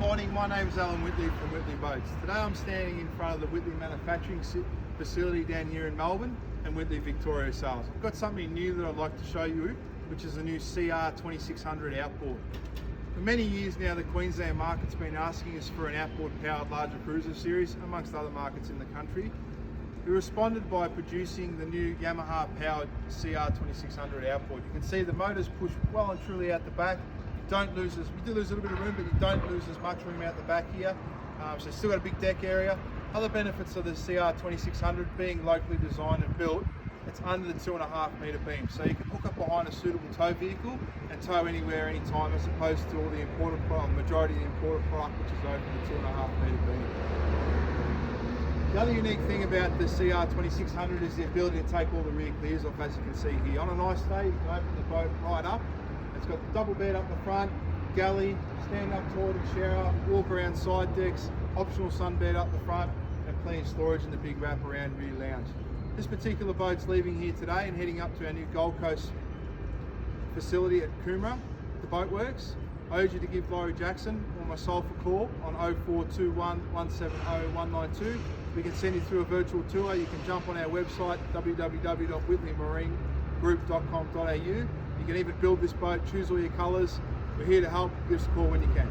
morning, my name is Alan Whittley from Whittley Boats. Today I'm standing in front of the Whittley manufacturing facility down here in Melbourne and Whittley Victoria sales. I've got something new that I'd like to show you, which is the new CR 2600 outboard. For many years now, the Queensland market's been asking us for an outboard powered larger cruiser series, amongst other markets in the country. We responded by producing the new Yamaha powered CR 2600 outboard. You can see the motors push well and truly out the back. You do lose a little bit of room, but you don't lose as much room out the back here. So still got a big deck area. Other benefits of the CR 2600 being locally designed and built, it's under the 2.5 metre beam. So you can hook up behind a suitable tow vehicle and tow anywhere, anytime, as opposed to all the imported product, the majority of the imported product, which is over the 2.5 metre beam. The other unique thing about the CR 2600 is the ability to take all the rear clears off, as you can see here. On a nice day, you can open the boat right up. It's got the double bed up the front, galley, stand up toilet, shower, walk around side decks, optional sunbed up the front, and plenty of storage in the big wraparound rear lounge. This particular boat's leaving here today and heading up to our new Gold Coast facility at Coomera, the Boatworks. I urge you to give Laurie Jackson or myself a call on 0421 170 192. We can send you through a virtual tour. You can jump on our website www.whittleymarinegroup.com.au. You can even build this boat, choose all your colours. We're here to help. Give us a call when you can.